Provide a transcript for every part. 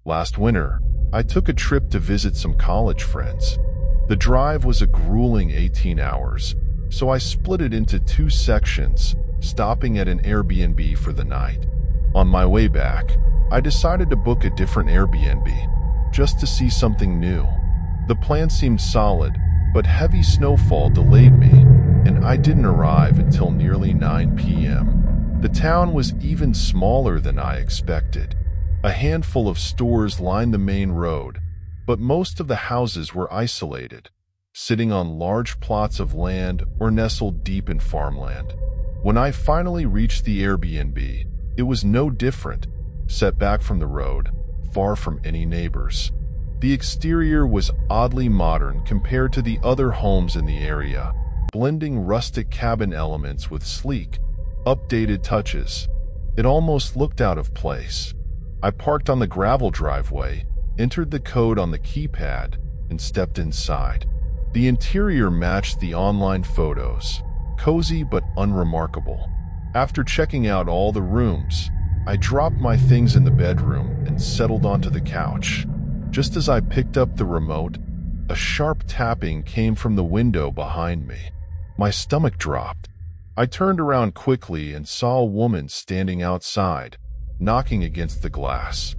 Last winter, I took a trip to visit some college friends. The drive was a grueling 18 hours, so I split it into two sections, stopping at an Airbnb for the night. On my way back, I decided to book a different Airbnb, just to see something new. The plan seemed solid, but heavy snowfall delayed me, and I didn't arrive until nearly 9 p.m. The town was even smaller than I expected. A handful of stores lined the main road, but most of the houses were isolated, sitting on large plots of land or nestled deep in farmland. When I finally reached the Airbnb, it was no different, set back from the road, far from any neighbors. The exterior was oddly modern compared to the other homes in the area, blending rustic cabin elements with sleek, updated touches. It almost looked out of place. I parked on the gravel driveway, entered the code on the keypad, and stepped inside. The interior matched the online photos, cozy but unremarkable. After checking out all the rooms, I dropped my things in the bedroom and settled onto the couch. Just as I picked up the remote, a sharp tapping came from the window behind me. My stomach dropped. I turned around quickly and saw a woman standing outside, knocking against the glass.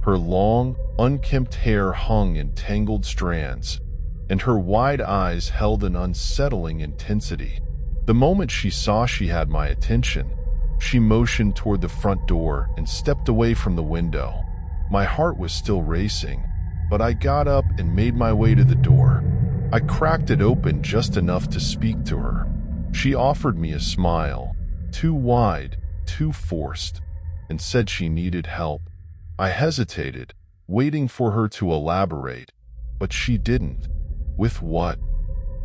Her long, unkempt hair hung in tangled strands, and her wide eyes held an unsettling intensity. The moment she saw she had my attention, she motioned toward the front door and stepped away from the window. My heart was still racing, but I got up and made my way to the door. I cracked it open just enough to speak to her. She offered me a smile, too wide, too forced, and said she needed help. I hesitated, waiting for her to elaborate, but she didn't. With what?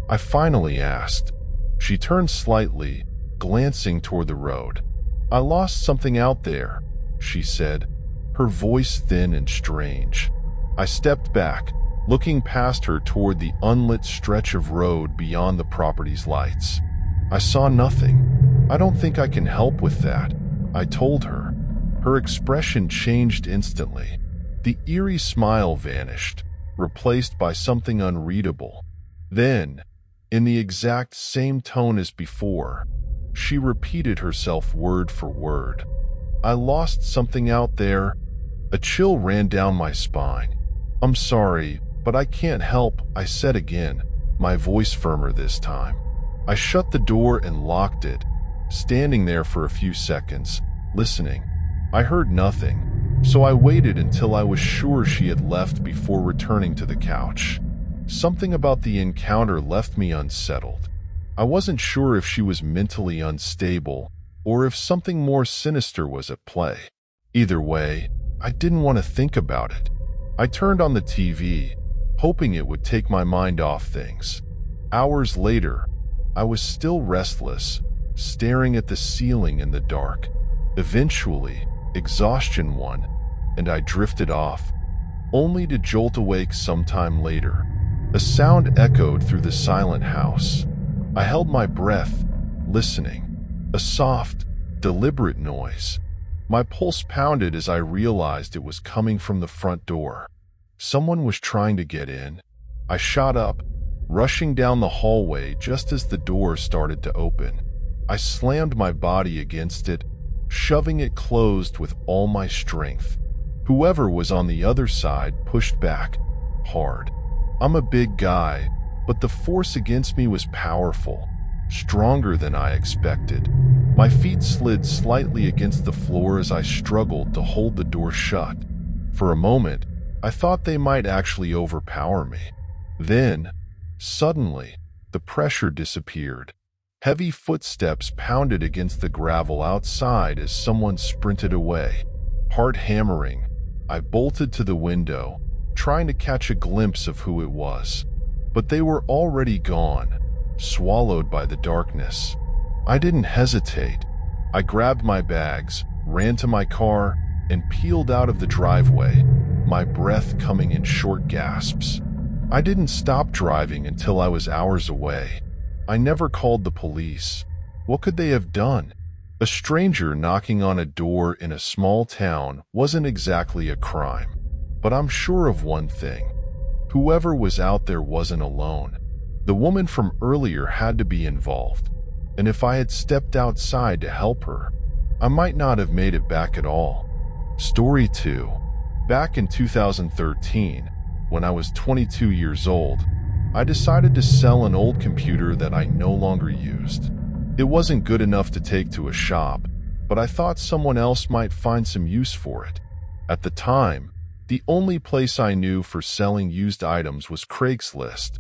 I finally asked. She turned slightly, glancing toward the road. I lost something out there, she said, her voice thin and strange. I stepped back, looking past her toward the unlit stretch of road beyond the property's lights. I saw nothing. I don't think I can help with that, I told her. Her expression changed instantly. The eerie smile vanished, replaced by something unreadable. Then, in the exact same tone as before, she repeated herself word for word. I lost something out there. A chill ran down my spine. I'm sorry, but I can't help, I said again, my voice firmer this time. I shut the door and locked it, standing there for a few seconds, listening. I heard nothing, so I waited until I was sure she had left before returning to the couch. Something about the encounter left me unsettled. I wasn't sure if she was mentally unstable or if something more sinister was at play. Either way, I didn't want to think about it. I turned on the TV, hoping it would take my mind off things. Hours later, I was still restless, staring at the ceiling in the dark. Eventually, exhaustion won, and I drifted off, only to jolt awake sometime later. A sound echoed through the silent house. I held my breath, listening. A soft, deliberate noise. My pulse pounded as I realized it was coming from the front door. Someone was trying to get in. I shot up, rushing down the hallway just as the door started to open. I slammed my body against it, shoving it closed with all my strength. Whoever was on the other side pushed back, hard. I'm a big guy, but the force against me was powerful, stronger than I expected. My feet slid slightly against the floor as I struggled to hold the door shut. For a moment, I thought they might actually overpower me. Then, suddenly, the pressure disappeared. Heavy footsteps pounded against the gravel outside as someone sprinted away. Heart hammering, I bolted to the window, trying to catch a glimpse of who it was. But they were already gone, swallowed by the darkness. I didn't hesitate. I grabbed my bags, ran to my car, and peeled out of the driveway, my breath coming in short gasps. I didn't stop driving until I was hours away. I never called the police. What could they have done? A stranger knocking on a door in a small town wasn't exactly a crime. But I'm sure of one thing. Whoever was out there wasn't alone. The woman from earlier had to be involved. And if I had stepped outside to help her, I might not have made it back at all. Story 2. Back in 2013, when I was 22 years old, I decided to sell an old computer that I no longer used. It wasn't good enough to take to a shop, but I thought someone else might find some use for it. At the time, the only place I knew for selling used items was Craigslist.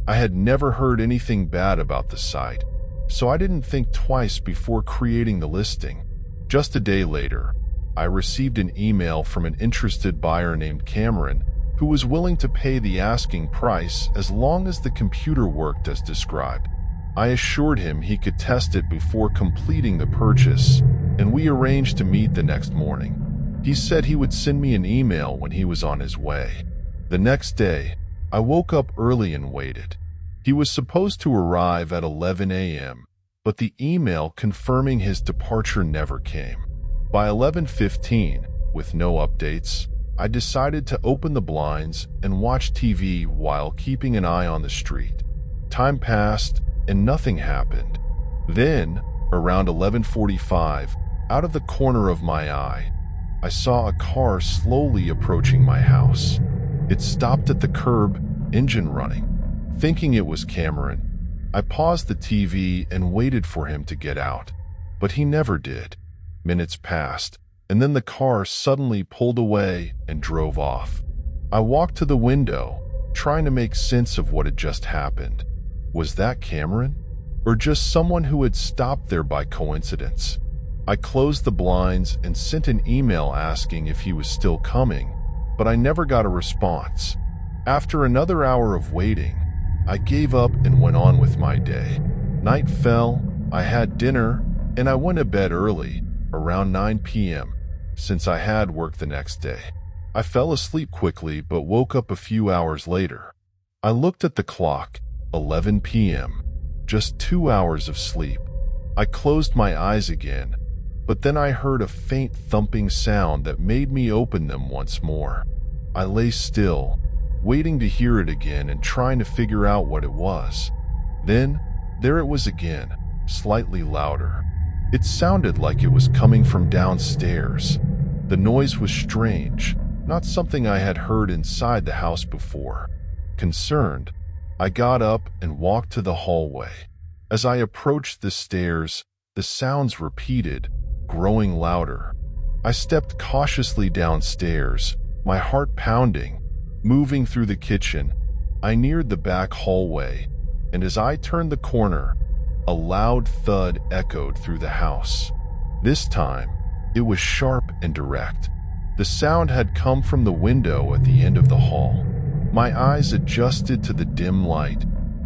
I had never heard anything bad about the site, so I didn't think twice before creating the listing. Just a day later, I received an email from an interested buyer named Cameron, who was willing to pay the asking price as long as the computer worked as described. I assured him he could test it before completing the purchase, and we arranged to meet the next morning. He said he would send me an email when he was on his way. The next day, I woke up early and waited. He was supposed to arrive at 11 a.m., but the email confirming his departure never came. By 11:15, with no updates, I decided to open the blinds and watch TV while keeping an eye on the street. Time passed and nothing happened. Then, around 11:45, out of the corner of my eye, I saw a car slowly approaching my house. It stopped at the curb, engine running. Thinking it was Cameron, I paused the TV and waited for him to get out, but he never did. Minutes passed, and then the car suddenly pulled away and drove off. I walked to the window, trying to make sense of what had just happened. Was that Cameron? Or just someone who had stopped there by coincidence? I closed the blinds and sent an email asking if he was still coming, but I never got a response. After another hour of waiting, I gave up and went on with my day. Night fell, I had dinner, and I went to bed early, around 9 p.m., since I had work the next day. I fell asleep quickly but woke up a few hours later. I looked at the clock, 11 p.m., just 2 hours of sleep. I closed my eyes again, but then I heard a faint thumping sound that made me open them once more. I lay still, waiting to hear it again and trying to figure out what it was. Then, there it was again, slightly louder. It sounded like it was coming from downstairs. The noise was strange, not something I had heard inside the house before. Concerned, I got up and walked to the hallway. As I approached the stairs, the sounds repeated, growing louder. I stepped cautiously downstairs, my heart pounding. Moving through the kitchen, I neared the back hallway, and as I turned the corner, a loud thud echoed through the house. This time, it was sharp and direct. The sound had come from the window at the end of the hall. My eyes adjusted to the dim light,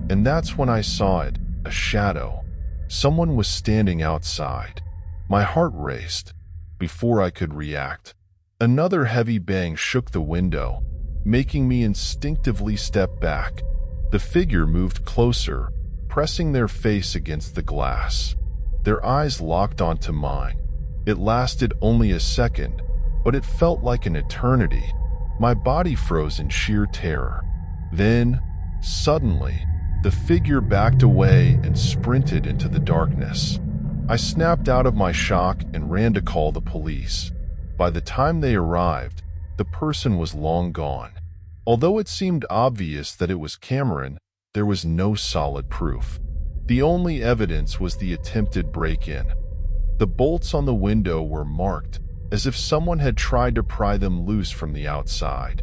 and that's when I saw it, a shadow. Someone was standing outside. My heart raced. Before I could react, another heavy bang shook the window, making me instinctively step back. The figure moved closer, pressing their face against the glass. Their eyes locked onto mine. It lasted only a second, but it felt like an eternity. My body froze in sheer terror. Then, suddenly, the figure backed away and sprinted into the darkness. I snapped out of my shock and ran to call the police. By the time they arrived, the person was long gone. Although it seemed obvious that it was Cameron, there was no solid proof. The only evidence was the attempted break-in. The bolts on the window were marked, as if someone had tried to pry them loose from the outside.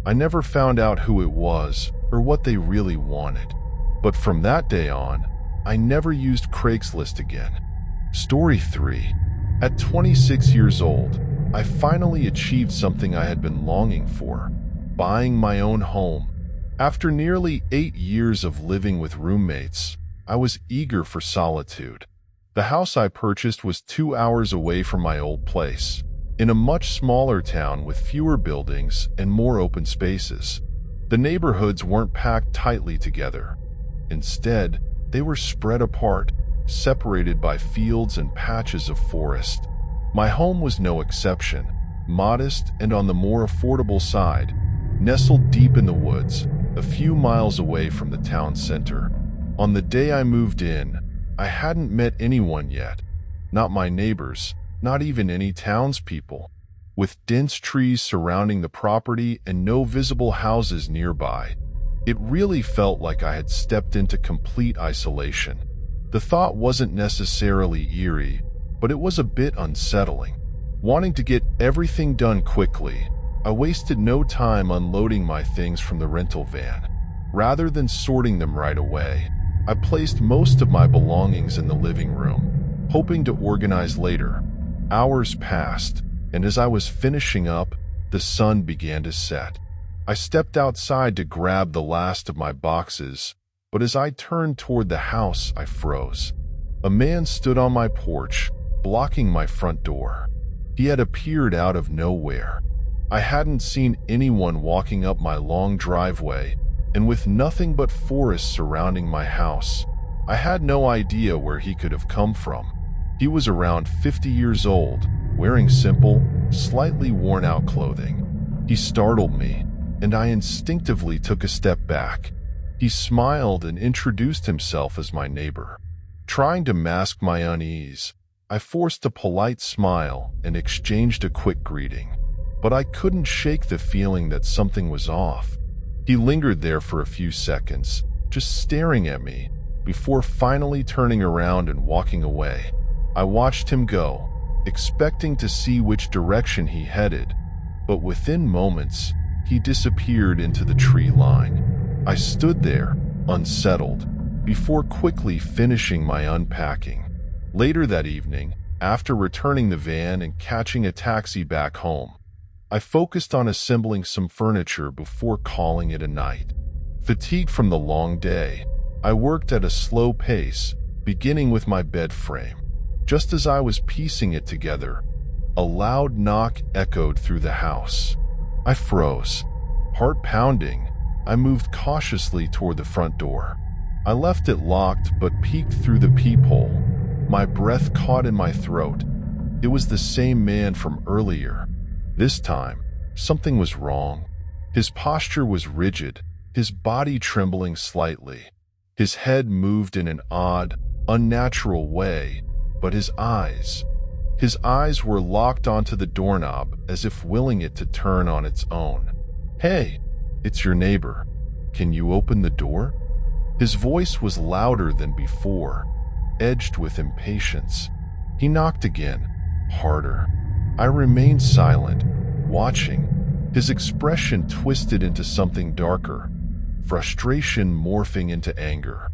I never found out who it was or what they really wanted. But from that day on, I never used Craigslist again. Story 3. At 26 years old, I finally achieved something I had been longing for: buying my own home. After nearly 8 years of living with roommates, I was eager for solitude. The house I purchased was 2 hours away from my old place, in a much smaller town with fewer buildings and more open spaces. The neighborhoods weren't packed tightly together. Instead, they were spread apart, separated by fields and patches of forest. My home was no exception, modest and on the more affordable side, nestled deep in the woods, a few miles away from the town center. On the day I moved in, I hadn't met anyone yet. Not my neighbors, not even any townspeople. With dense trees surrounding the property and no visible houses nearby, it really felt like I had stepped into complete isolation. The thought wasn't necessarily eerie, but it was a bit unsettling. Wanting to get everything done quickly, I wasted no time unloading my things from the rental van. Rather than sorting them right away, I placed most of my belongings in the living room, hoping to organize later. Hours passed, and as I was finishing up, the sun began to set. I stepped outside to grab the last of my boxes, but as I turned toward the house, I froze. A man stood on my porch, blocking my front door. He had appeared out of nowhere. I hadn't seen anyone walking up my long driveway, and with nothing but forest surrounding my house, I had no idea where he could have come from. He was around 50 years old, wearing simple, slightly worn-out clothing. He startled me, and I instinctively took a step back. He smiled and introduced himself as my neighbor. Trying to mask my unease, I forced a polite smile and exchanged a quick greeting. But I couldn't shake the feeling that something was off. He lingered there for a few seconds, just staring at me, before finally turning around and walking away. I watched him go, expecting to see which direction he headed, but within moments, he disappeared into the tree line. I stood there, unsettled, before quickly finishing my unpacking. Later that evening, after returning the van and catching a taxi back home, I focused on assembling some furniture before calling it a night. Fatigued from the long day, I worked at a slow pace, beginning with my bed frame. Just as I was piecing it together, a loud knock echoed through the house. I froze. Heart pounding, I moved cautiously toward the front door. I left it locked but peeked through the peephole. My breath caught in my throat. It was the same man from earlier. This time, something was wrong. His posture was rigid, his body trembling slightly. His head moved in an odd, unnatural way, but his eyes were locked onto the doorknob as if willing it to turn on its own. "Hey, it's your neighbor. Can you open the door?" His voice was louder than before, edged with impatience. He knocked again, harder. I remained silent, watching. His expression twisted into something darker, frustration morphing into anger.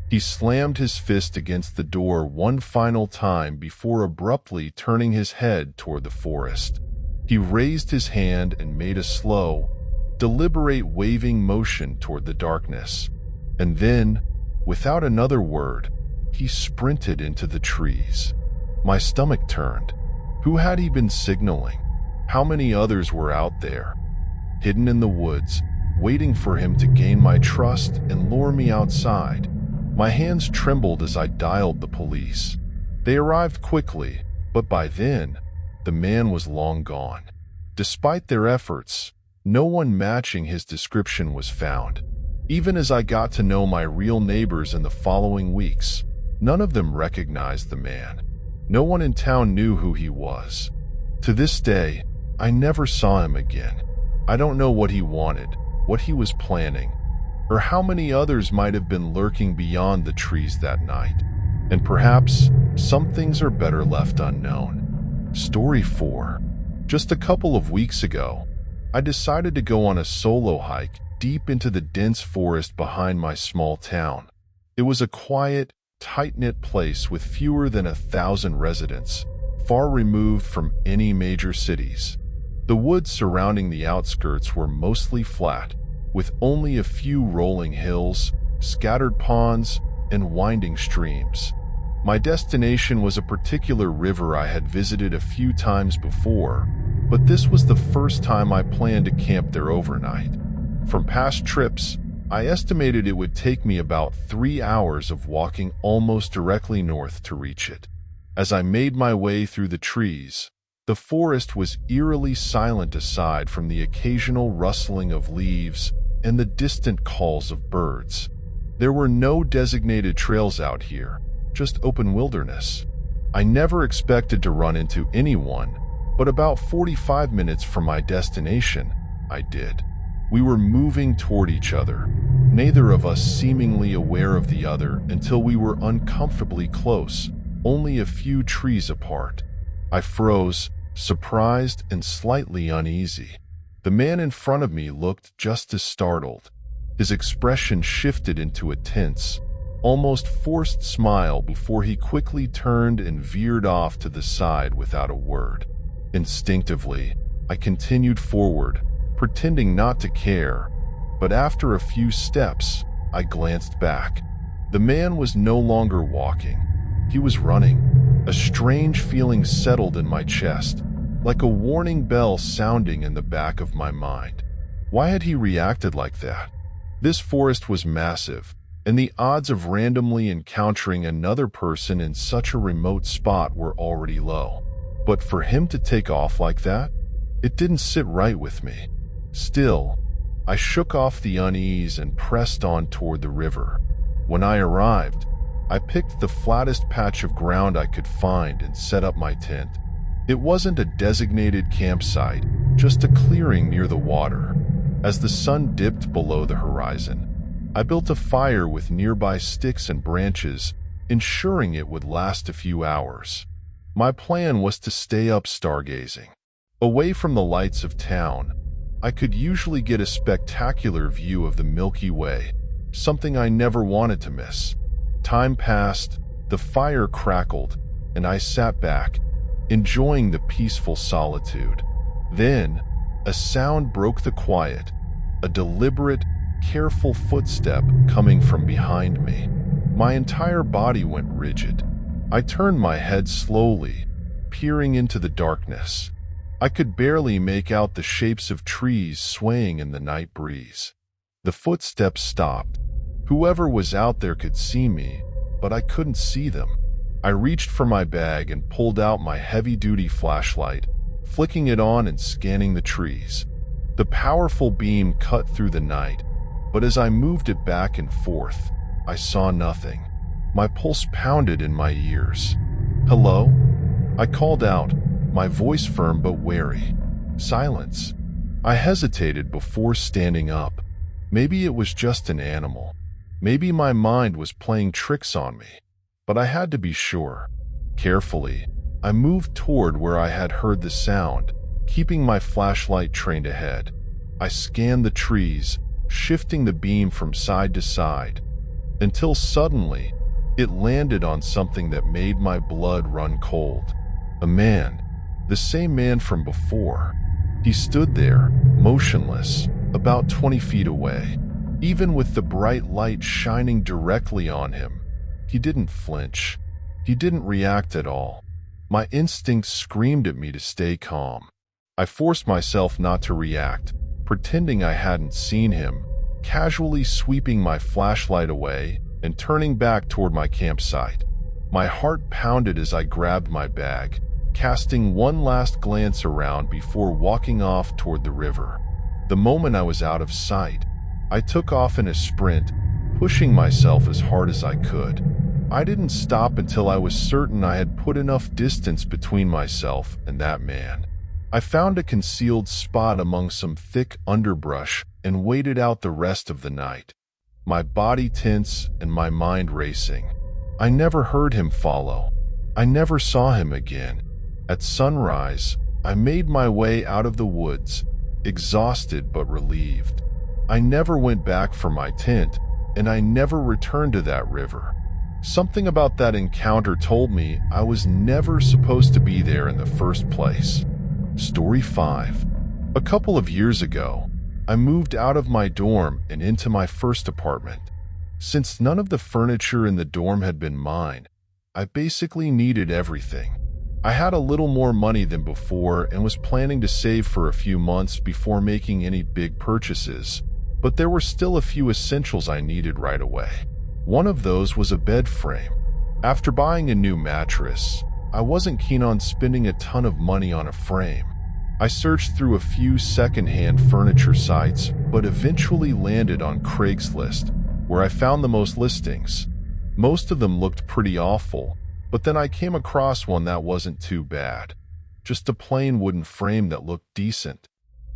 He slammed his fist against the door one final time before abruptly turning his head toward the forest. He raised his hand and made a slow, deliberate waving motion toward the darkness. And then, without another word, he sprinted into the trees. My stomach turned. Who had he been signaling? How many others were out there, hidden in the woods, waiting for him to gain my trust and lure me outside? My hands trembled as I dialed the police. They arrived quickly, but by then, the man was long gone. Despite their efforts, no one matching his description was found. Even as I got to know my real neighbors in the following weeks, none of them recognized the man. No one in town knew who he was. To this day, I never saw him again. I don't know what he wanted, what he was planning, or how many others might have been lurking beyond the trees that night. And perhaps some things are better left unknown. Story 4. Just a couple of weeks ago, I decided to go on a solo hike deep into the dense forest behind my small town. It was a quiet, tight-knit place with fewer than 1,000 residents, far removed from any major cities. The woods surrounding the outskirts were mostly flat, with only a few rolling hills, scattered ponds, and winding streams. My destination was a particular river I had visited a few times before, but this was the first time I planned to camp there overnight. From past trips, I estimated it would take me about 3 hours of walking almost directly north to reach it. As I made my way through the trees, The forest was eerily silent aside from the occasional rustling of leaves and the distant calls of birds. There were no designated trails out here, just open wilderness. I never expected to run into anyone, but about 45 minutes from my destination, I did. We were moving toward each other, neither of us seemingly aware of the other until we were uncomfortably close, only a few trees apart. I froze, surprised and slightly uneasy. The man in front of me looked just as startled. His expression shifted into a tense, almost forced smile before he quickly turned and veered off to the side without a word. Instinctively, I continued forward, pretending not to care, but after a few steps, I glanced back. The man was no longer walking. He was running. A strange feeling settled in my chest, like a warning bell sounding in the back of my mind. Why had he reacted like that? This forest was massive, and the odds of randomly encountering another person in such a remote spot were already low. But for him to take off like that, it didn't sit right with me. Still, I shook off the unease and pressed on toward the river. When I arrived, I picked the flattest patch of ground I could find and set up my tent. It wasn't a designated campsite, just a clearing near the water. As the sun dipped below the horizon, I built a fire with nearby sticks and branches, ensuring it would last a few hours. My plan was to stay up stargazing. Away from the lights of town, I could usually get a spectacular view of the Milky Way, something I never wanted to miss. Time passed, the fire crackled, and I sat back, enjoying the peaceful solitude. Then, a sound broke the quiet, a deliberate, careful footstep coming from behind me. My entire body went rigid. I turned my head slowly, peering into the darkness. I could barely make out the shapes of trees swaying in the night breeze. The footsteps stopped. Whoever was out there could see me, but I couldn't see them. I reached for my bag and pulled out my heavy-duty flashlight, flicking it on and scanning the trees. The powerful beam cut through the night, but as I moved it back and forth, I saw nothing. My pulse pounded in my ears. "Hello?" I called out, my voice firm but wary. Silence. I hesitated before standing up. Maybe it was just an animal. Maybe my mind was playing tricks on me. But I had to be sure. Carefully, I moved toward where I had heard the sound, keeping my flashlight trained ahead. I scanned the trees, shifting the beam from side to side, until suddenly, it landed on something that made my blood run cold. A man, the same man from before. He stood there, motionless, about 20 feet away. Even with the bright light shining directly on him, he didn't flinch. He didn't react at all. My instincts screamed at me to stay calm. I forced myself not to react, pretending I hadn't seen him, casually sweeping my flashlight away and turning back toward my campsite. My heart pounded as I grabbed my bag, casting one last glance around before walking off toward the river. The moment I was out of sight, I took off in a sprint, pushing myself as hard as I could. I didn't stop until I was certain I had put enough distance between myself and that man. I found a concealed spot among some thick underbrush and waited out the rest of the night, my body tense and my mind racing. I never heard him follow. I never saw him again. At sunrise, I made my way out of the woods, exhausted but relieved. I never went back for my tent, and I never returned to that river. Something about that encounter told me I was never supposed to be there in the first place. Story 5. A couple of years ago, I moved out of my dorm and into my first apartment. Since none of the furniture in the dorm had been mine, I basically needed everything. I had a little more money than before and was planning to save for a few months before making any big purchases, but there were still a few essentials I needed right away. One of those was a bed frame. After buying a new mattress, I wasn't keen on spending a ton of money on a frame. I searched through a few second-hand furniture sites, but eventually landed on Craigslist, where I found the most listings. Most of them looked pretty awful, but then I came across one that wasn't too bad. Just a plain wooden frame that looked decent.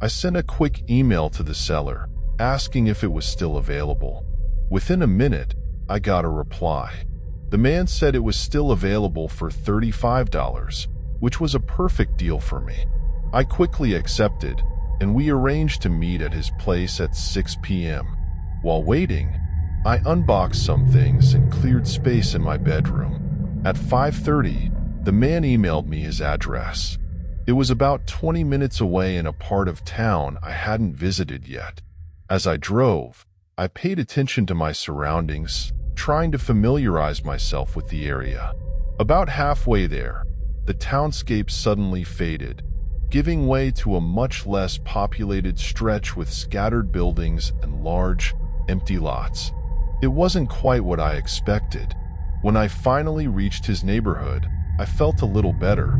I sent a quick email to the seller, asking if it was still available. Within a minute, I got a reply. The man said it was still available for $35, which was a perfect deal for me. I quickly accepted, and we arranged to meet at his place at 6 p.m. While waiting, I unboxed some things and cleared space in my bedroom. At 5:30, the man emailed me his address. It was about 20 minutes away in a part of town I hadn't visited yet. As I drove, I paid attention to my surroundings, trying to familiarize myself with the area. About halfway there, the townscape suddenly faded, giving way to a much less populated stretch with scattered buildings and large, empty lots. It wasn't quite what I expected. When I finally reached his neighborhood, I felt a little better.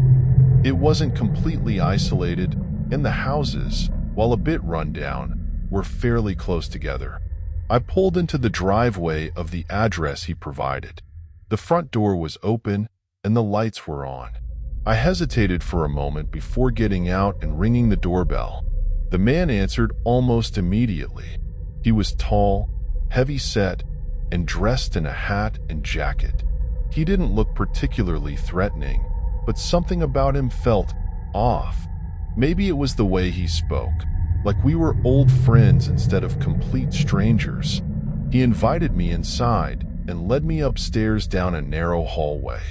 It wasn't completely isolated, and the houses, while a bit run down, were fairly close together. I pulled into the driveway of the address he provided. The front door was open, and the lights were on. I hesitated for a moment before getting out and ringing the doorbell. The man answered almost immediately. He was tall, heavy-set, and dressed in a hat and jacket. He didn't look particularly threatening, but something about him felt off. Maybe it was the way he spoke, like we were old friends instead of complete strangers. He invited me inside and led me upstairs down a narrow hallway.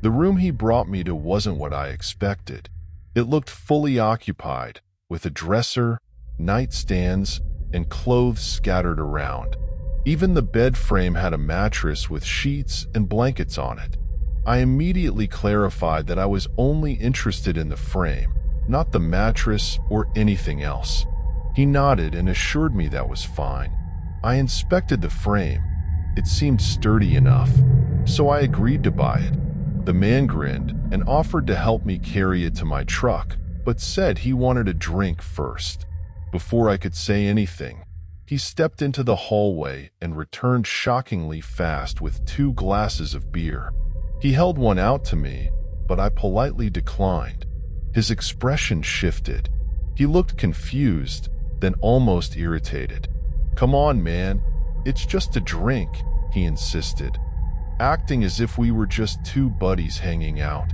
The room he brought me to wasn't what I expected. It looked fully occupied, with a dresser, nightstands, and clothes scattered around. Even the bed frame had a mattress with sheets and blankets on it. I immediately clarified that I was only interested in the frame, not the mattress or anything else. He nodded and assured me that was fine. I inspected the frame. It seemed sturdy enough, so I agreed to buy it. The man grinned and offered to help me carry it to my truck, but said he wanted a drink first. Before I could say anything, he stepped into the hallway and returned shockingly fast with 2 glasses of beer. He held one out to me, but I politely declined. His expression shifted. He looked confused, then almost irritated. "Come on, man. It's just a drink," he insisted, acting as if we were just 2 buddies hanging out.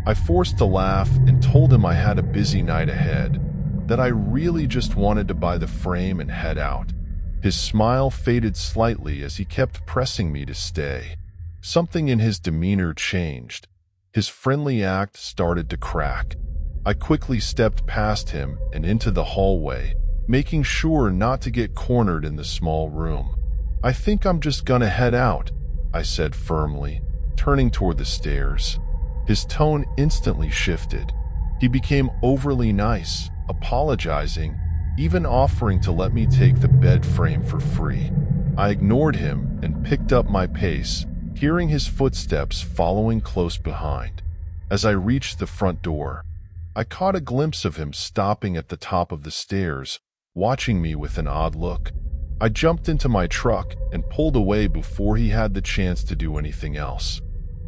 I forced a laugh and told him I had a busy night ahead, that I really just wanted to buy the frame and head out. His smile faded slightly as he kept pressing me to stay. Something in his demeanor changed. His friendly act started to crack. I quickly stepped past him and into the hallway, making sure not to get cornered in the small room. "I think I'm just gonna head out," I said firmly, turning toward the stairs. His tone instantly shifted. He became overly nice, apologizing, even offering to let me take the bed frame for free. I ignored him and picked up my pace, hearing his footsteps following close behind. As I reached the front door, I caught a glimpse of him stopping at the top of the stairs, watching me with an odd look. I jumped into my truck and pulled away before he had the chance to do anything else.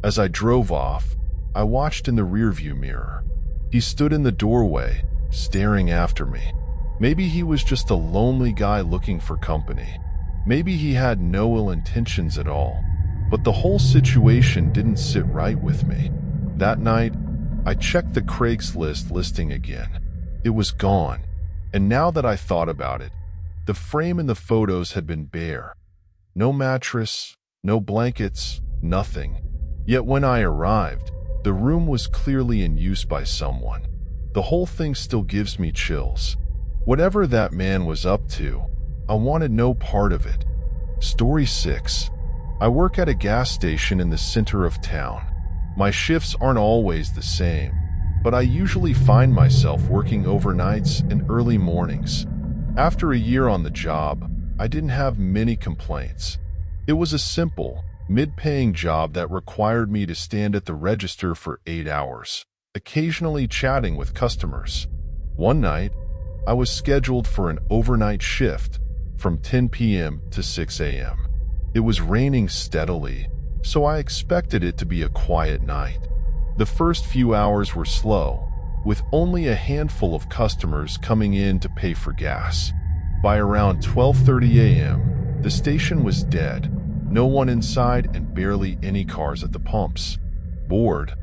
As I drove off, I watched in the rearview mirror. He stood in the doorway, staring after me. Maybe he was just a lonely guy looking for company. Maybe he had no ill intentions at all. But the whole situation didn't sit right with me. That night, I checked the Craigslist listing again. It was gone, and now that I thought about it, the frame in the photos had been bare. No mattress, no blankets, nothing. Yet when I arrived, the room was clearly in use by someone. The whole thing still gives me chills. Whatever that man was up to, I wanted no part of it. Story 6. I work at a gas station in the center of town. My shifts aren't always the same, but I usually find myself working overnights and early mornings. After a year on the job, I didn't have many complaints. It was a simple, mid-paying job that required me to stand at the register for 8 hours, occasionally chatting with customers. One night, I was scheduled for an overnight shift from 10 p.m. to 6 a.m. It was raining steadily, so I expected it to be a quiet night. The first few hours were slow, with only a handful of customers coming in to pay for gas. By around 12:30 a.m., the station was dead, no one inside and barely any cars at the pumps. Bored,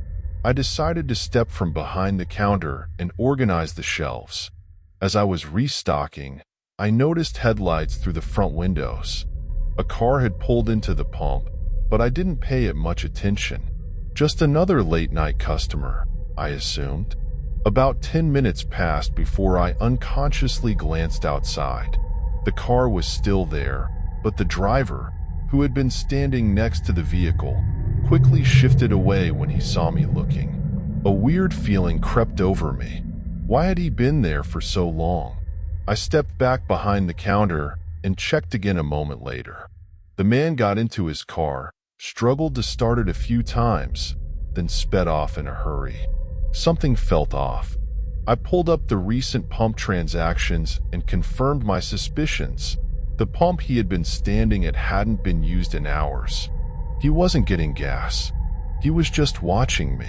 I decided to step from behind the counter and organize the shelves. As I was restocking, I noticed headlights through the front windows. A car had pulled into the pump, but I didn't pay it much attention. Just another late-night customer, I assumed. About 10 minutes passed before I unconsciously glanced outside. The car was still there, but the driver, who had been standing next to the vehicle, quickly shifted away when he saw me looking. A weird feeling crept over me. Why had he been there for so long? I stepped back behind the counter and checked again a moment later. The man got into his car, struggled to start it a few times, then sped off in a hurry. Something felt off. I pulled up the recent pump transactions and confirmed my suspicions. The pump he had been standing at hadn't been used in hours. He wasn't getting gas. He was just watching me.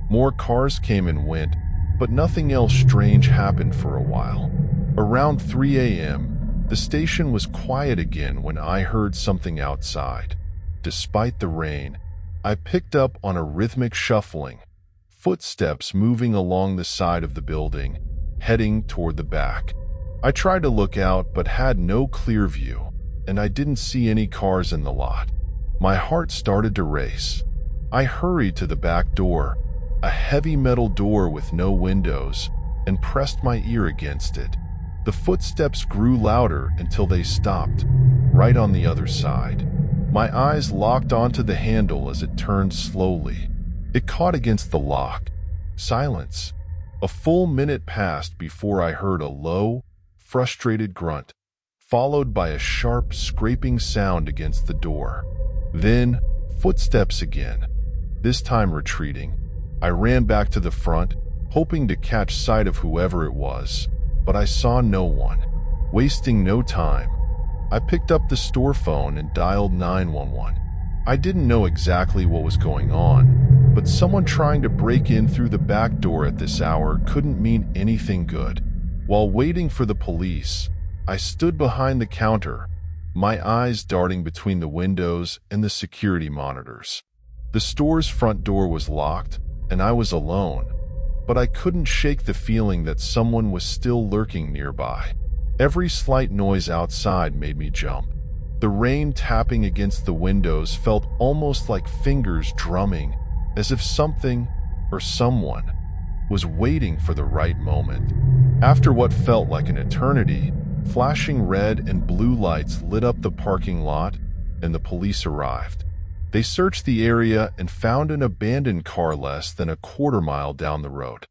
More cars came and went, but nothing else strange happened for a while. Around 3 a.m., the station was quiet again when I heard something outside. Despite the rain, I picked up on a rhythmic shuffling, footsteps moving along the side of the building, heading toward the back. I tried to look out but had no clear view, and I didn't see any cars in the lot. My heart started to race. I hurried to the back door, a heavy metal door with no windows, and pressed my ear against it. The footsteps grew louder until they stopped, right on the other side. My eyes locked onto the handle as it turned slowly. It caught against the lock. Silence. A full minute passed before I heard a low, frustrated grunt, followed by a sharp, scraping sound against the door. Then, footsteps again, this time retreating. I ran back to the front, hoping to catch sight of whoever it was, but I saw no one. Wasting no time, I picked up the store phone and dialed 911. I didn't know exactly what was going on, but someone trying to break in through the back door at this hour couldn't mean anything good. While waiting for the police, I stood behind the counter, my eyes darting between the windows and the security monitors. The store's front door was locked, and I was alone, but I couldn't shake the feeling that someone was still lurking nearby. Every slight noise outside made me jump. The rain tapping against the windows felt almost like fingers drumming, as if something or someone was waiting for the right moment. After what felt like an eternity, flashing red and blue lights lit up the parking lot, and the police arrived. They searched the area and found an abandoned car less than a quarter-mile down the road.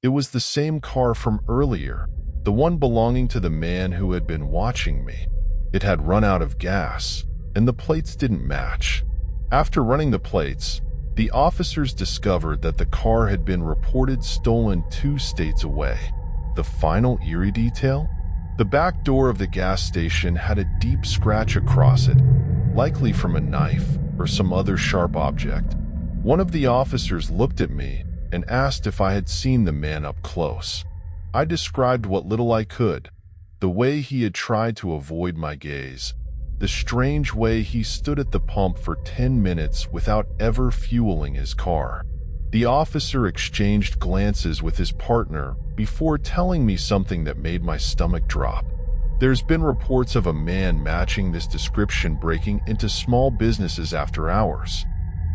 It was the same car from earlier, the one belonging to the man who had been watching me. It had run out of gas, and the plates didn't match. After running the plates, the officers discovered that the car had been reported stolen 2 states away. The final eerie detail? The back door of the gas station had a deep scratch across it, likely from a knife or some other sharp object. One of the officers looked at me and asked if I had seen the man up close. I described what little I could, the way he had tried to avoid my gaze, the strange way he stood at the pump for 10 minutes without ever fueling his car. The officer exchanged glances with his partner before telling me something that made my stomach drop. There's been reports of a man matching this description breaking into small businesses after hours,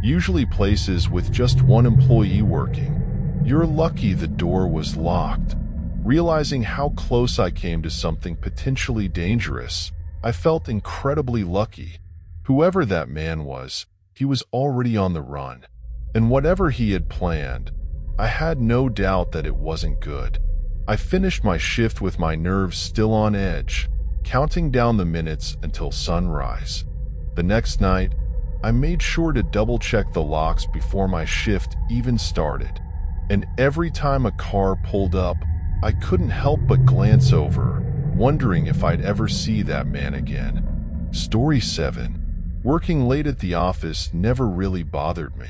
usually places with just one employee working. You're lucky the door was locked. Realizing how close I came to something potentially dangerous, I felt incredibly lucky. Whoever that man was, he was already on the run. And whatever he had planned, I had no doubt that it wasn't good. I finished my shift with my nerves still on edge, counting down the minutes until sunrise. The next night, I made sure to double-check the locks before my shift even started. And every time a car pulled up, I couldn't help but glance over, wondering if I'd ever see that man again. Story 7. Working late at the office never really bothered me.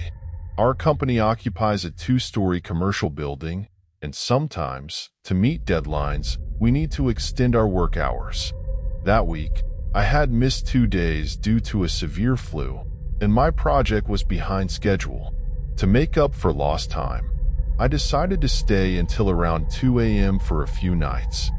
Our company occupies a 2-story commercial building, and sometimes, to meet deadlines, we need to extend our work hours. That week, I had missed 2 days due to a severe flu, and my project was behind schedule. To make up for lost time, I decided to stay until around 2 a.m. for a few nights.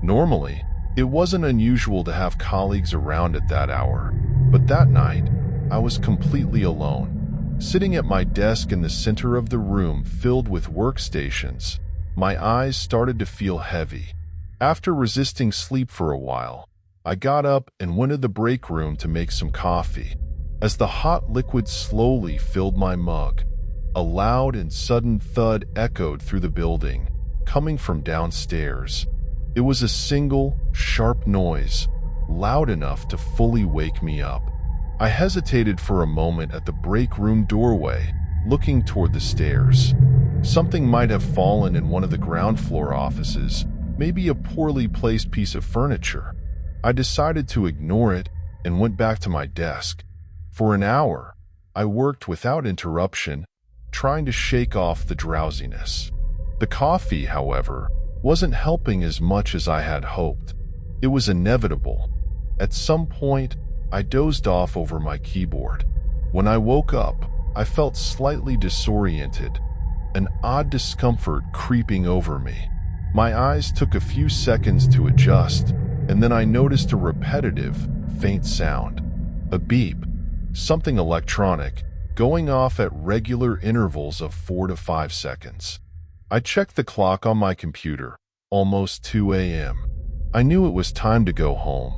Normally, it wasn't unusual to have colleagues around at that hour, but that night, I was completely alone. Sitting at my desk in the center of the room filled with workstations, my eyes started to feel heavy. After resisting sleep for a while, I got up and went to the break room to make some coffee. As the hot liquid slowly filled my mug, a loud and sudden thud echoed through the building, coming from downstairs. It was a single, sharp noise, loud enough to fully wake me up. I hesitated for a moment at the break room doorway, looking toward the stairs. Something might have fallen in one of the ground floor offices, maybe a poorly placed piece of furniture. I decided to ignore it and went back to my desk. For an hour, I worked without interruption, trying to shake off the drowsiness. The coffee, however, wasn't helping as much as I had hoped. It was inevitable. At some point, I dozed off over my keyboard. When I woke up, I felt slightly disoriented, an odd discomfort creeping over me. My eyes took a few seconds to adjust, and then I noticed a repetitive, faint sound. A beep, something electronic, going off at regular intervals of 4 to 5 seconds. I checked the clock on my computer, almost 2 a.m. I knew it was time to go home.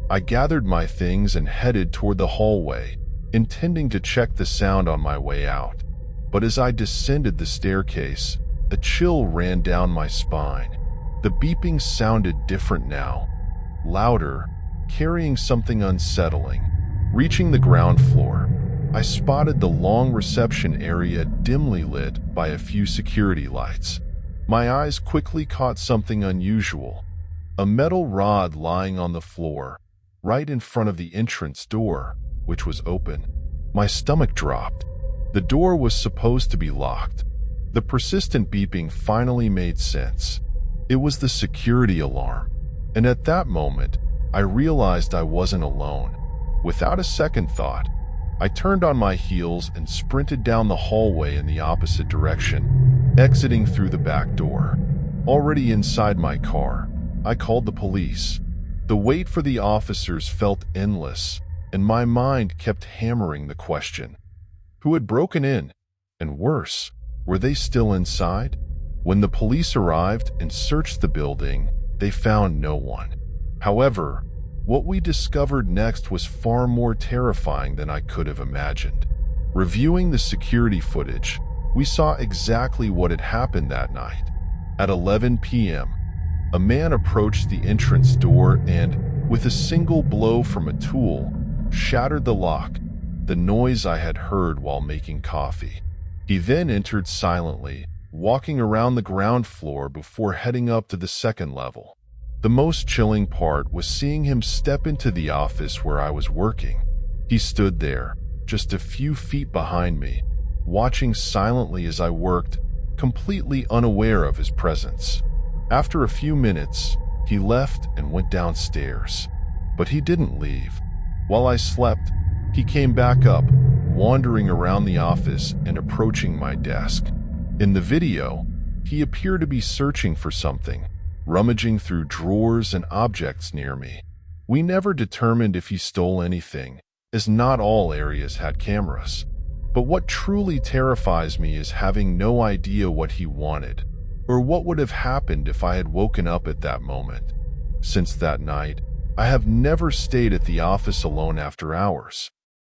I gathered my things and headed toward the hallway, intending to check the sound on my way out. But as I descended the staircase, a chill ran down my spine. The beeping sounded different now, louder, carrying something unsettling. Reaching the ground floor, I spotted the long reception area dimly lit by a few security lights. My eyes quickly caught something unusual, a metal rod lying on the floor, right in front of the entrance door, which was open. My stomach dropped. The door was supposed to be locked. The persistent beeping finally made sense. It was the security alarm, and at that moment, I realized I wasn't alone. Without a second thought, I turned on my heels and sprinted down the hallway in the opposite direction, exiting through the back door. Already inside my car, I called the police. The wait for the officers felt endless, and my mind kept hammering the question: who had broken in? And worse, were they still inside? When the police arrived and searched the building, they found no one. However, what we discovered next was far more terrifying than I could have imagined. Reviewing the security footage, we saw exactly what had happened that night. At 11 p.m., a man approached the entrance door and, with a single blow from a tool, shattered the lock, the noise I had heard while making coffee. He then entered silently, walking around the ground floor before heading up to the second level. The most chilling part was seeing him step into the office where I was working. He stood there, just a few feet behind me, watching silently as I worked, completely unaware of his presence. After a few minutes, he left and went downstairs. But he didn't leave. While I slept, he came back up, wandering around the office and approaching my desk. In the video, he appeared to be searching for something, rummaging through drawers and objects near me. We never determined if he stole anything, as not all areas had cameras. But what truly terrifies me is having no idea what he wanted, or what would have happened if I had woken up at that moment. Since that night, I have never stayed at the office alone after hours.